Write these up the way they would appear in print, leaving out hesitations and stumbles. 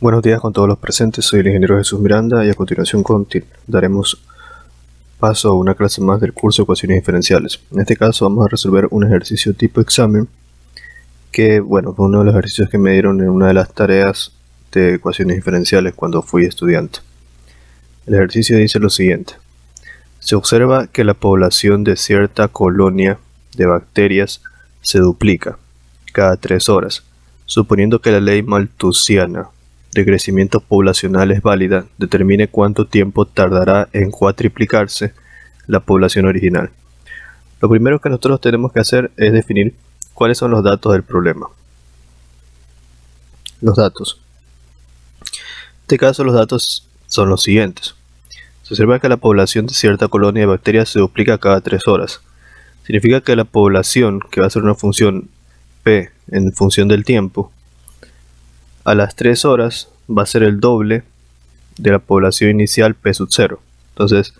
Buenos días con todos los presentes, soy el ingeniero Jesús Miranda y a continuación daremos paso a una clase más del curso de ecuaciones diferenciales. En este caso vamos a resolver un ejercicio tipo examen que, fue uno de los ejercicios que me dieron en una de las tareas de ecuaciones diferenciales cuando fui estudiante. El ejercicio dice lo siguiente: se observa que la población de cierta colonia de bacterias se duplica cada 3 horas, suponiendo que la ley malthusiana de crecimiento poblacional es válida, determine cuánto tiempo tardará en cuatriplicarse la población original. Lo primero que nosotros tenemos que hacer es definir cuáles son los datos del problema. Los datos. En este caso los datos son los siguientes. Se observa que la población de cierta colonia de bacterias se duplica cada 3 horas. Significa que la población, que va a ser una función P en función del tiempo, a las 3 horas va a ser el doble de la población inicial P sub 0. Entonces,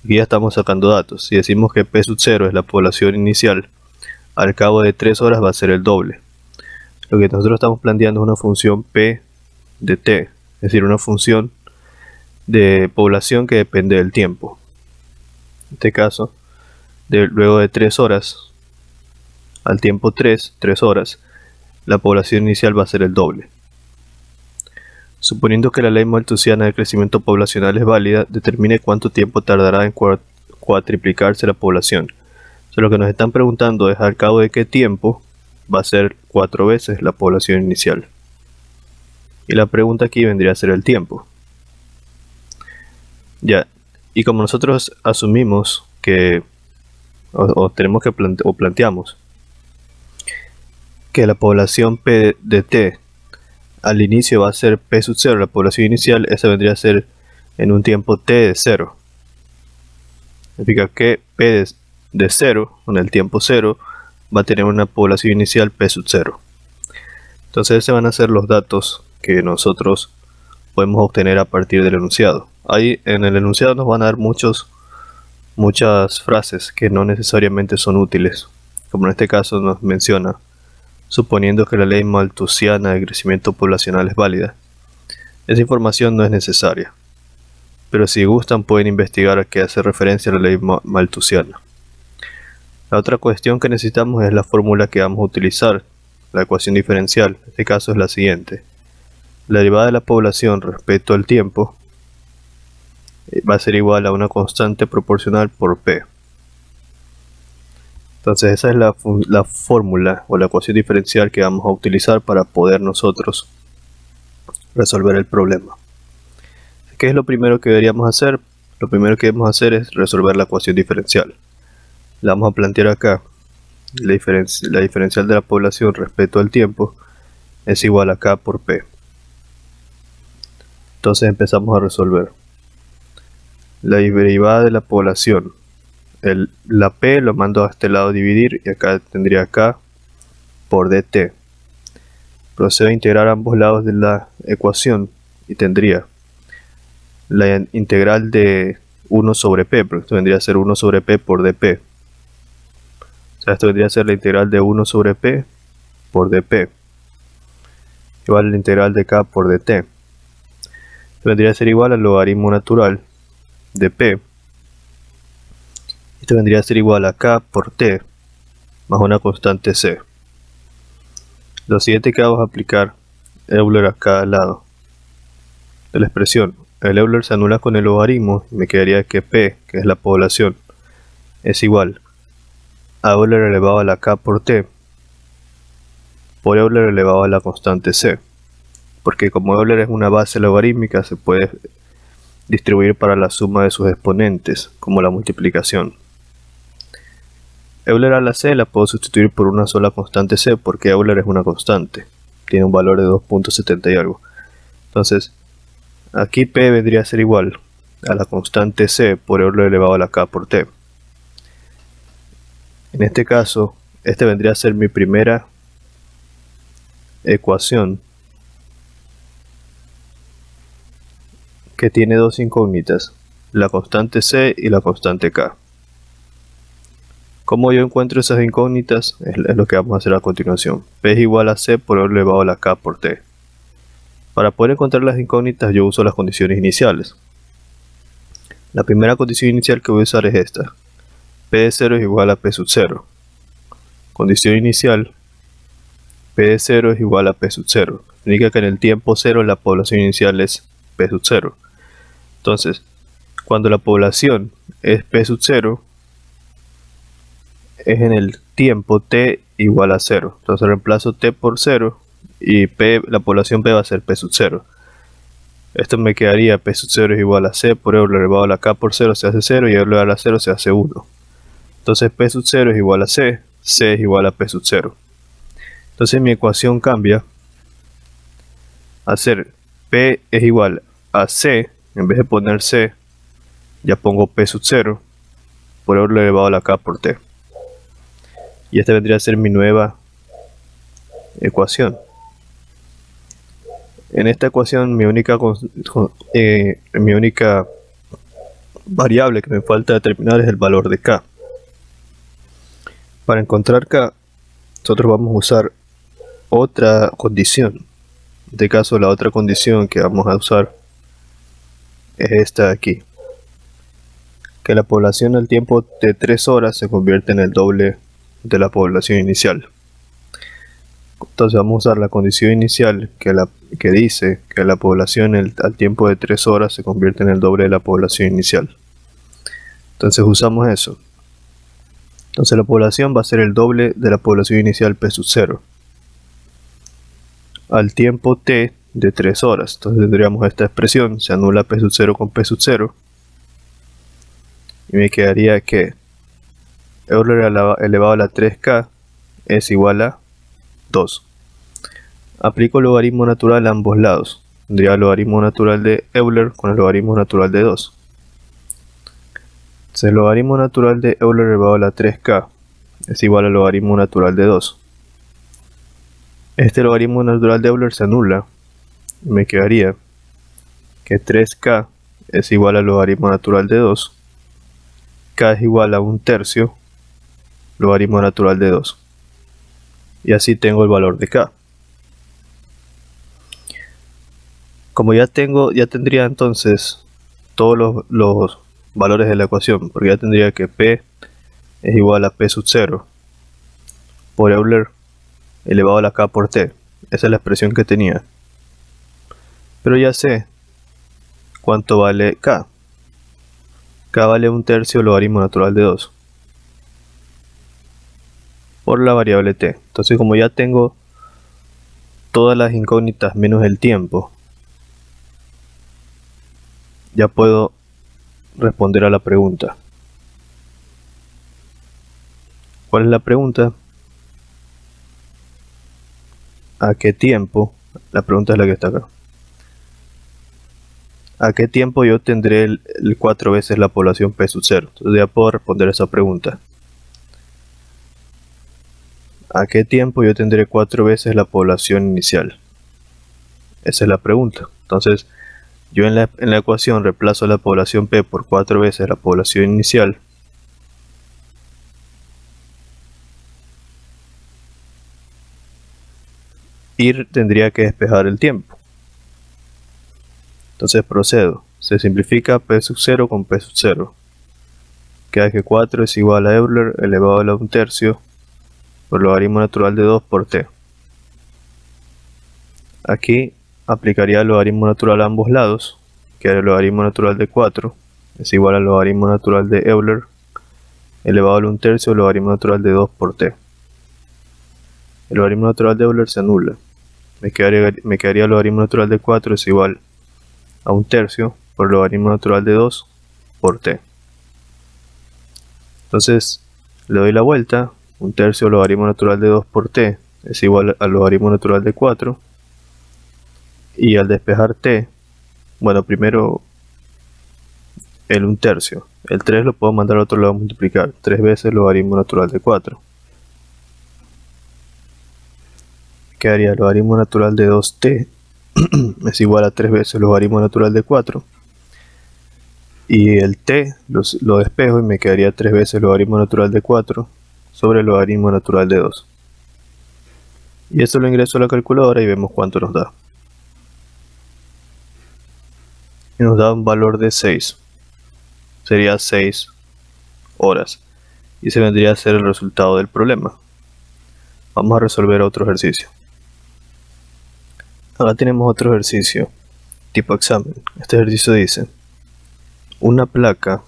aquí ya estamos sacando datos. Si decimos que P sub 0 es la población inicial, al cabo de 3 horas va a ser el doble. Lo que nosotros estamos planteando es una función P de T, es decir, una función de población que depende del tiempo. En este caso, luego de 3 horas, al tiempo 3 horas, la población inicial va a ser el doble. Suponiendo que la ley malthusiana de crecimiento poblacional es válida, determine cuánto tiempo tardará en cuatriplicarse la población. Entonces, lo que nos están preguntando es al cabo de qué tiempo va a ser 4 veces la población inicial. Y la pregunta aquí vendría a ser el tiempo. Ya, y como nosotros asumimos que, planteamos que la población P de T al inicio va a ser P sub 0, la población inicial, esa vendría a ser en un tiempo T de 0. Significa que P de 0, en el tiempo 0, va a tener una población inicial P sub 0. Entonces, esos van a ser los datos que nosotros podemos obtener a partir del enunciado. Ahí en el enunciado nos van a dar muchas frases que no necesariamente son útiles, como en este caso nos menciona: suponiendo que la ley malthusiana de crecimiento poblacional es válida. Esa información no es necesaria, pero si gustan pueden investigar a qué hace referencia la ley malthusiana. La otra cuestión que necesitamos es la fórmula que vamos a utilizar, la ecuación diferencial. En este caso es la siguiente: la derivada de la población respecto al tiempo va a ser igual a una constante proporcional por P. Entonces esa es la fórmula o la ecuación diferencial que vamos a utilizar para poder nosotros resolver el problema. ¿Qué es lo primero que deberíamos hacer? Lo primero que debemos hacer es resolver la ecuación diferencial. La vamos a plantear acá. La diferencial de la población respecto al tiempo es igual a K por P. Entonces empezamos a resolver. La derivada de la población. La P lo mando a este lado a dividir y acá tendría K por dt. Procedo a integrar ambos lados de la ecuación y tendría la integral de 1 sobre P, pero esto vendría a ser 1 sobre P por dp. O sea, esto vendría a ser la integral de 1 sobre P por dp, igual a la integral de K por dt. Esto vendría a ser igual al logaritmo natural de P. Esto vendría a ser igual a K por T más una constante C. Lo siguiente que vamos a aplicar Euler a cada lado de la expresión. El Euler se anula con el logaritmo y me quedaría que P, que es la población, es igual a Euler elevado a la K por T por Euler elevado a la constante C. Porque como Euler es una base logarítmica, se puede distribuir para la suma de sus exponentes, como la multiplicación. Euler a la C la puedo sustituir por una sola constante C, porque Euler es una constante, tiene un valor de 2.70 y algo. Entonces, aquí P vendría a ser igual a la constante C por Euler elevado a la K por T. En este caso, este vendría a ser mi primera ecuación que tiene dos incógnitas, la constante C y la constante K. ¿Cómo yo encuentro esas incógnitas? Es lo que vamos a hacer a continuación. P es igual a C por Euler elevado a la K por T. Para poder encontrar las incógnitas yo uso las condiciones iniciales. La primera condición inicial que voy a usar es esta. P de 0 es igual a P sub 0. Condición inicial, P de 0 es igual a P sub 0. Indica que en el tiempo 0 la población inicial es P sub 0. Entonces, cuando la población es P sub 0, es en el tiempo T igual a 0. Entonces reemplazo T por 0 y P, la población P va a ser P sub 0. Esto me quedaría P sub 0 es igual a C por Euler elevado a la K por 0 se hace 0 y Euler a la 0 se hace 1. Entonces P sub 0 es igual a C, C es igual a P sub 0. Entonces mi ecuación cambia a ser P es igual a C, en vez de poner C, ya pongo P sub 0 por Euler elevado a la K por T. Y esta vendría a ser mi nueva ecuación. En esta ecuación mi única variable que me falta determinar es el valor de K. Para encontrar K, nosotros vamos a usar otra condición. En este caso la otra condición que vamos a usar es esta de aquí. Que la población al tiempo de 3 horas se convierte en el doble de la población inicial. Entonces vamos a usar la condición inicial que dice que la población al tiempo de 3 horas se convierte en el doble de la población inicial. Entonces usamos eso. Entonces la población va a ser el doble de la población inicial P sub 0 al tiempo T de 3 horas. Entonces tendríamos esta expresión, se anula P sub 0 con P sub 0 y me quedaría que Euler elevado a la 3K es igual a 2. Aplico el logaritmo natural a ambos lados. Tendría el logaritmo natural de Euler con el logaritmo natural de 2. Entonces el logaritmo natural de Euler elevado a la 3K es igual al logaritmo natural de 2. Este logaritmo natural de Euler se anula. Me quedaría que 3K es igual al logaritmo natural de 2. K es igual a 1/3 logaritmo natural de 2. Y así tengo el valor de K. Como ya tendría entonces todos los valores de la ecuación, porque ya tendría que P es igual a P sub 0 por Euler elevado a la K por T. Esa es la expresión que tenía. Pero ya sé cuánto vale K. K vale 1/3 logaritmo natural de 2 por la variable T. Entonces como ya tengo todas las incógnitas menos el tiempo, ya puedo responder a la pregunta. ¿Cuál es la pregunta? ¿A qué tiempo? La pregunta es la que está acá. ¿A qué tiempo yo tendré el 4 veces la población P sub 0? Entonces ya puedo responder esa pregunta. ¿A qué tiempo yo tendré 4 veces la población inicial? Esa es la pregunta. Entonces yo en la ecuación reemplazo la población P por 4 veces la población inicial. Y tendría que despejar el tiempo. Entonces procedo. Se simplifica P sub 0 con P sub 0. Queda que 4 es igual a Euler elevado a la 1/3 por logaritmo natural de 2 por T. Aquí aplicaría el logaritmo natural a ambos lados, que el logaritmo natural de 4 es igual al logaritmo natural de Euler elevado a la 1/3 logaritmo natural de 2 por T. El logaritmo natural de Euler se anula. Me quedaría el logaritmo natural de 4 es igual a 1/3 por logaritmo natural de 2 por T. Entonces le doy la vuelta. 1/3 logaritmo natural de 2 por T es igual al logaritmo natural de 4. Y al despejar T, bueno, primero el 1/3. El 3 lo puedo mandar al otro lado a multiplicar. 3 veces logaritmo natural de 4. Quedaría el logaritmo natural de 2T es igual a 3 veces logaritmo natural de 4. Y el T lo despejo y me quedaría 3 veces logaritmo natural de 4 sobre el logaritmo natural de 2. Y esto lo ingreso a la calculadora y vemos cuánto nos da. y nos da un valor de 6. Sería 6 horas. Y ese vendría a ser el resultado del problema. Vamos a resolver otro ejercicio. Acá tenemos otro ejercicio tipo examen. Este ejercicio dice: una placa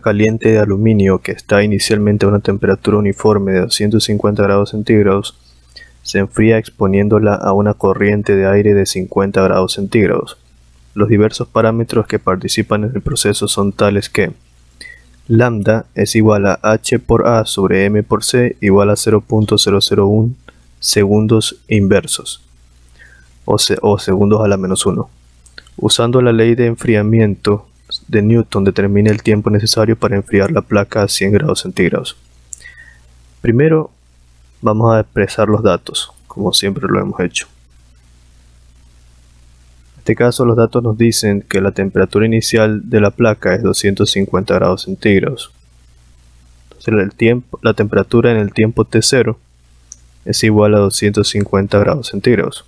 caliente de aluminio que está inicialmente a una temperatura uniforme de 250 grados centígrados se enfría exponiéndola a una corriente de aire de 50 grados centígrados. Los diversos parámetros que participan en el proceso son tales que lambda es igual a h por a sobre m por c igual a 0.001 segundos inversos o segundos a la menos 1. Usando la ley de enfriamiento de Newton, determina el tiempo necesario para enfriar la placa a 100 grados centígrados. Primero vamos a expresar los datos, como siempre lo hemos hecho. En este caso los datos nos dicen que la temperatura inicial de la placa es 250 grados centígrados. Entonces la temperatura en el tiempo t0 es igual a 250 grados centígrados.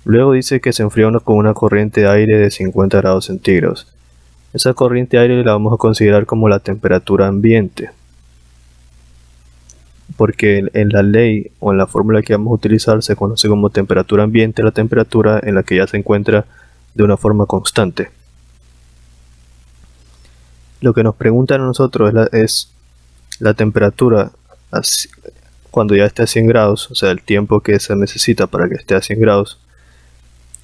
Luego dice que se enfría con una corriente de aire de 50 grados centígrados. Esa corriente de aire la vamos a considerar como la temperatura ambiente, porque en la ley o en la fórmula que vamos a utilizar se conoce como temperatura ambiente la temperatura en la que ya se encuentra de una forma constante. Lo que nos preguntan a nosotros es la temperatura cuando ya esté a 100 grados, o sea, el tiempo que se necesita para que esté a 100 grados.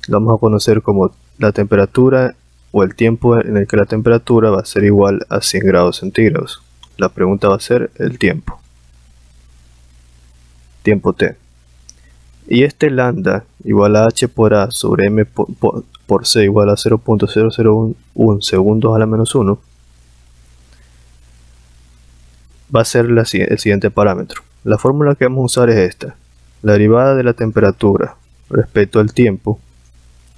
Lo vamos a conocer como la temperatura o el tiempo en el que la temperatura va a ser igual a 100 grados centígrados. La pregunta va a ser el tiempo t. Y este lambda igual a h por a sobre m por c igual a 0.001 segundos a la menos 1 va a ser el siguiente parámetro. La fórmula que vamos a usar es esta. La derivada de la temperatura respecto al tiempo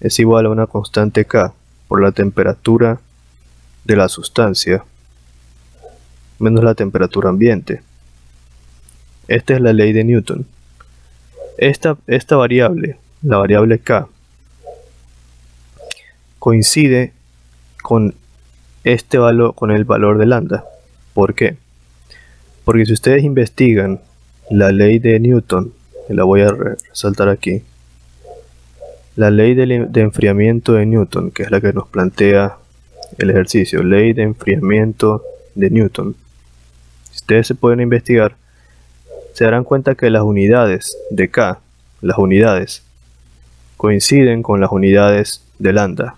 es igual a una constante k por la temperatura de la sustancia menos la temperatura ambiente. Esta es la ley de Newton. Esta variable, la variable k, coincide con este valor, con el valor de lambda. ¿Por qué? Porque si ustedes investigan la ley de Newton, y la voy a resaltar aquí, la ley de enfriamiento de Newton, que es la que nos plantea el ejercicio, ley de enfriamiento de Newton. Si ustedes se pueden investigar, se darán cuenta que las unidades de K, las unidades, coinciden con las unidades de lambda,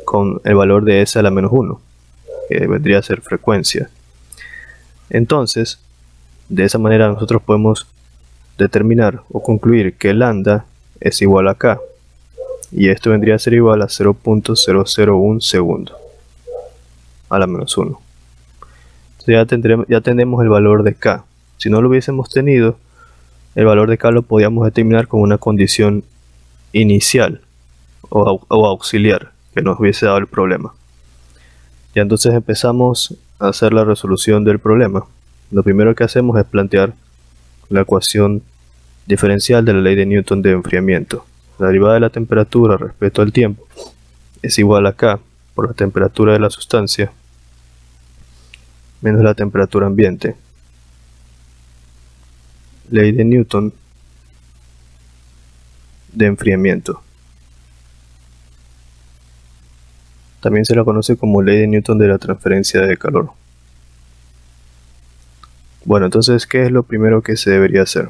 con el valor de S a la menos 1, que vendría a ser frecuencia. Entonces, de esa manera nosotros podemos determinar o concluir que lambda es igual a K, y esto vendría a ser igual a 0.001 segundos a la menos 1. Ya tenemos el valor de K. Si no lo hubiésemos tenido, el valor de K lo podíamos determinar con una condición inicial o auxiliar que nos hubiese dado el problema. Ya entonces empezamos a hacer la resolución del problema. Lo primero que hacemos es plantear la ecuación diferencial de la ley de Newton de enfriamiento. La derivada de la temperatura respecto al tiempo es igual a K por la temperatura de la sustancia menos la temperatura ambiente. Ley de Newton de enfriamiento. También se la conoce como ley de Newton de la transferencia de calor. Bueno, entonces, ¿qué es lo primero que se debería hacer?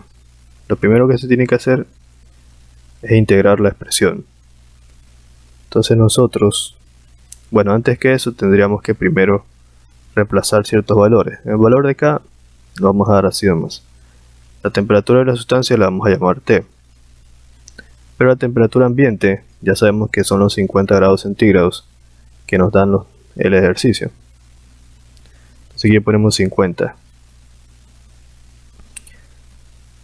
Lo primero que se tiene que hacer es integrar la expresión. Entonces nosotros, bueno, antes que eso tendríamos que primero reemplazar ciertos valores. El valor de K lo vamos a dar así nomás. La temperatura de la sustancia la vamos a llamar T. Pero la temperatura ambiente ya sabemos que son los 50 grados centígrados que nos dan el ejercicio. Entonces aquí ponemos 50.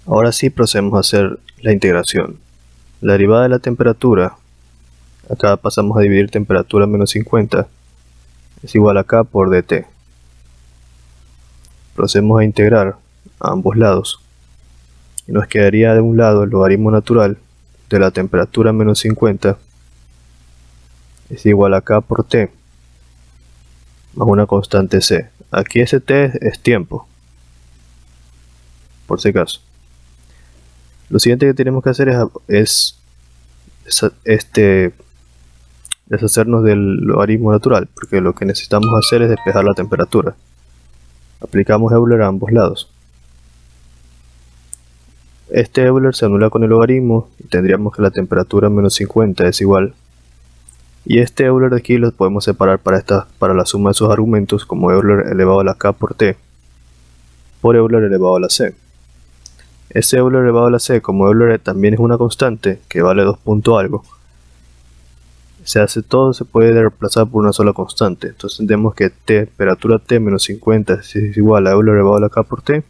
Ahora sí procedemos a hacer la integración. La derivada de la temperatura, acá pasamos a dividir temperatura menos 50, es igual a K por dt. Procedemos a integrar a ambos lados. Y nos quedaría de un lado el logaritmo natural de la temperatura menos 50 es igual a K por T más una constante C. Aquí ese T es tiempo, por si acaso. Lo siguiente que tenemos que hacer es deshacernos del logaritmo natural, porque lo que necesitamos hacer es despejar la temperatura. Aplicamos Euler a ambos lados. Este Euler se anula con el logaritmo y tendríamos que la temperatura menos 50 es igual. Y este Euler de aquí lo podemos separar para la suma de sus argumentos como Euler elevado a la K por T por Euler elevado a la C. Ese Euler elevado a la C, como Euler también es una constante que vale 2 punto algo, todo se puede reemplazar por una sola constante. Entonces tendremos que temperatura T menos 50 es igual a Euler elevado a la K por T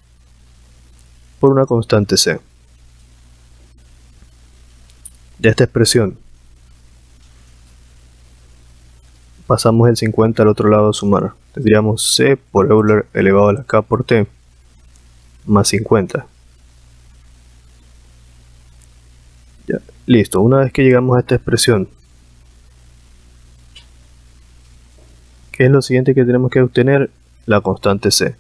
por una constante C. De esta expresión pasamos el 50 al otro lado a sumar. Tendríamos C por Euler elevado a la K por T más 50. Ya, listo. Una vez que llegamos a esta expresión, ¿qué es lo siguiente que tenemos que obtener? La constante C.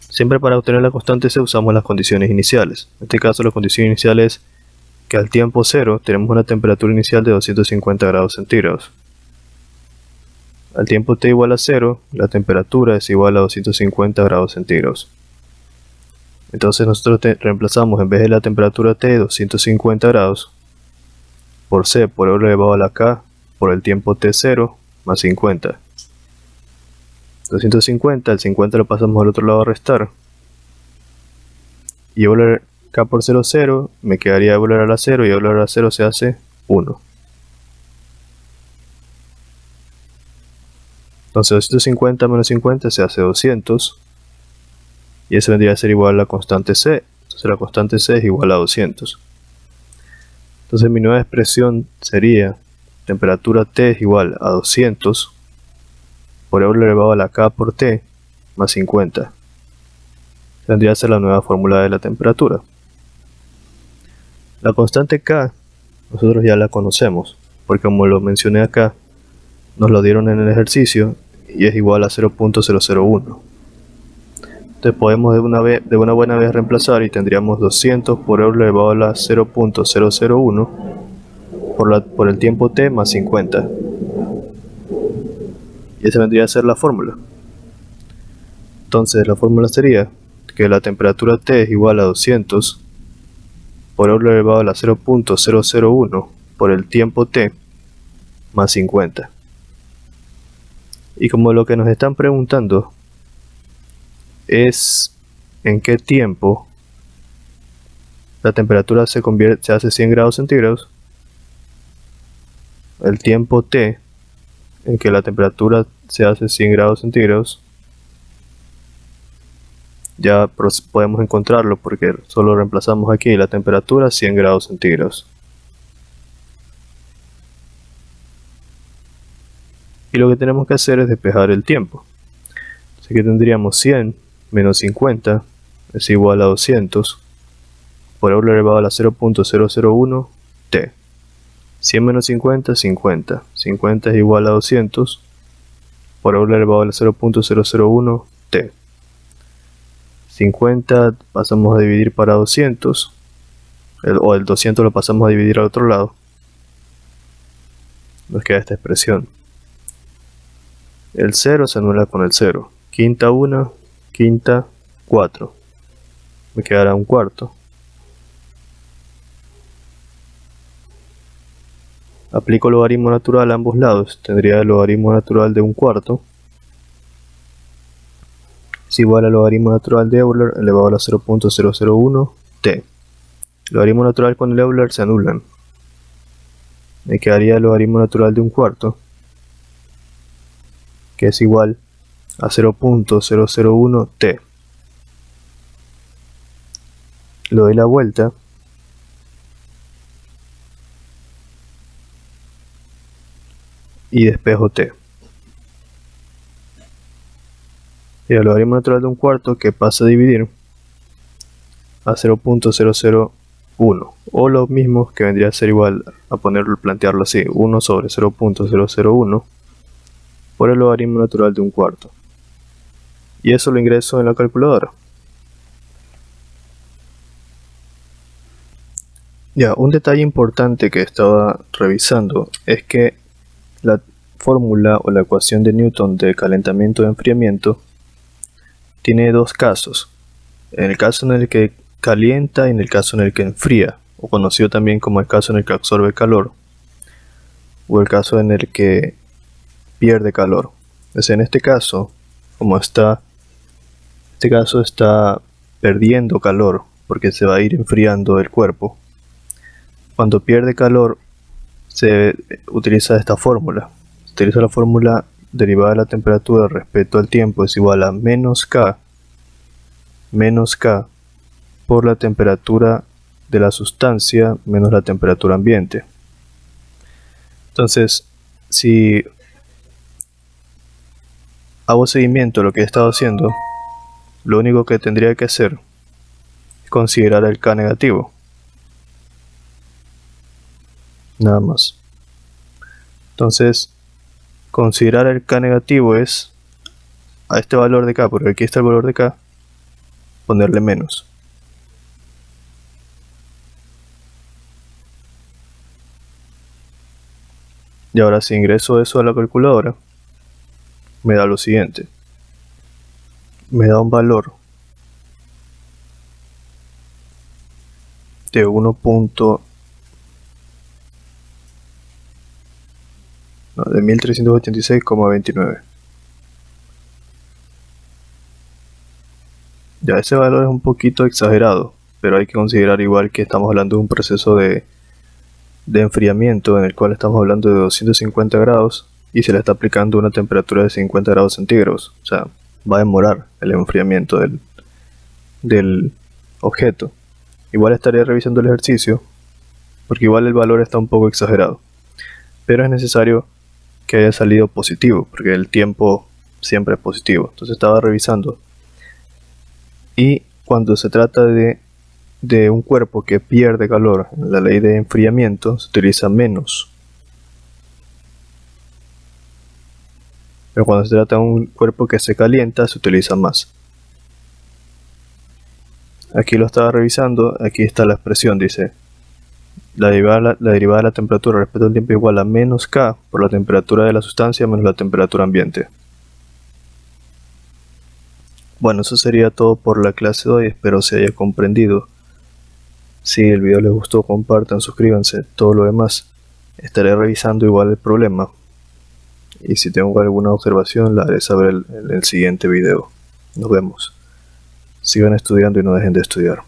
Siempre para obtener la constante C usamos las condiciones iniciales. En este caso la condición inicial es que al tiempo 0 tenemos una temperatura inicial de 250 grados centígrados. Al tiempo T igual a 0, la temperatura es igual a 250 grados centígrados. Entonces nosotros reemplazamos en vez de la temperatura T 250 grados por C por Euler elevado a la K por el tiempo T0 más 50. 250, el 50 lo pasamos al otro lado a restar. Y Euler K por 0, 0, me quedaría Euler a la 0 y Euler a la 0 se hace 1. Entonces 250 menos 50 se hace 200. Y eso vendría a ser igual a la constante C. Entonces la constante C es igual a 200. Entonces mi nueva expresión sería temperatura T es igual a 200 por Euler elevado a la K por T más 50. Vendría a ser la nueva fórmula de la temperatura. La constante K nosotros ya la conocemos, porque como lo mencioné acá, nos lo dieron en el ejercicio y es igual a 0.001. Entonces podemos de una buena vez reemplazar y tendríamos 200 por Euler elevado a la 0.001 por el tiempo T más 50. Y esa vendría a ser la fórmula. Entonces la fórmula sería que la temperatura T es igual a 200 por Euler elevado a la 0.001 por el tiempo T más 50. Y como lo que nos están preguntando es en qué tiempo la temperatura se hace 100 grados centígrados, el tiempo T en que la temperatura se hace 100 grados centígrados, ya podemos encontrarlo porque solo reemplazamos aquí la temperatura 100 grados centígrados. Y lo que tenemos que hacer es despejar el tiempo. Así que tendríamos 100 menos 50 es igual a 200 por Euler elevado a la 0.001 T. 100 menos 50, 50. 50 es igual a 200 por Euler elevado a la 0.001 T. 50 pasamos a dividir para 200, o el 200 lo pasamos a dividir al otro lado. Nos queda esta expresión. El 0 se anula con el 0. Quinta 1, quinta 4. Me quedará un cuarto. Aplico logaritmo natural a ambos lados. Tendría el logaritmo natural de un cuarto es igual al logaritmo natural de Euler elevado a la 0.001 T. El logaritmo natural con el Euler se anulan. Me quedaría el logaritmo natural de un cuarto, que es igual a 0.001 T. Le doy la vuelta y despejo T. Y el logaritmo natural de un cuarto que pasa a dividir a 0.001 1, o lo mismo que vendría a ser igual a plantearlo así, 1 sobre 0.001 por el logaritmo natural de un cuarto. Y eso lo ingreso en la calculadora. Ya, un detalle importante que estaba revisando es que la fórmula o la ecuación de Newton de calentamiento y enfriamiento tiene dos casos. En el caso en el que calienta y en el caso en el que enfría, o conocido también como el caso en el que absorbe calor, o el caso en el que pierde calor. Entonces, en este caso, está perdiendo calor porque se va a ir enfriando el cuerpo. Cuando pierde calor se utiliza esta fórmula. Se utiliza la fórmula derivada de la temperatura respecto al tiempo es igual a menos K por la temperatura de la sustancia menos la temperatura ambiente. Entonces, si hago seguimiento a lo que he estado haciendo, lo único que tendría que hacer es considerar el K negativo. Nada más. Entonces, considerar el K negativo es a este valor de K, porque aquí está el valor de K, ponerle menos. Y ahora si ingreso eso a la calculadora, me da lo siguiente. Me da un valor de 1386,29. Ya ese valor es un poquito exagerado, pero hay que considerar igual que estamos hablando de un proceso de enfriamiento en el cual estamos hablando de 250 grados y se le está aplicando una temperatura de 50 grados centígrados. O sea, va a demorar el enfriamiento del objeto. Igual estaré revisando el ejercicio porque igual el valor está un poco exagerado, pero es necesario que haya salido positivo porque el tiempo siempre es positivo. Entonces estaba revisando, y cuando se trata de un cuerpo que pierde calor, en la ley de enfriamiento se utiliza menos, pero cuando se trata de un cuerpo que se calienta se utiliza más. Aquí lo estaba revisando, aquí está la expresión, dice la derivada de la temperatura respecto al tiempo igual a menos K por la temperatura de la sustancia menos la temperatura ambiente. Bueno, eso sería todo por la clase de hoy, espero se haya comprendido. Si el video les gustó, compartan, suscríbanse, todo lo demás. Estaré revisando igual el problema. Y si tengo alguna observación, la haré saber en el siguiente video. Nos vemos. Sigan estudiando y no dejen de estudiar.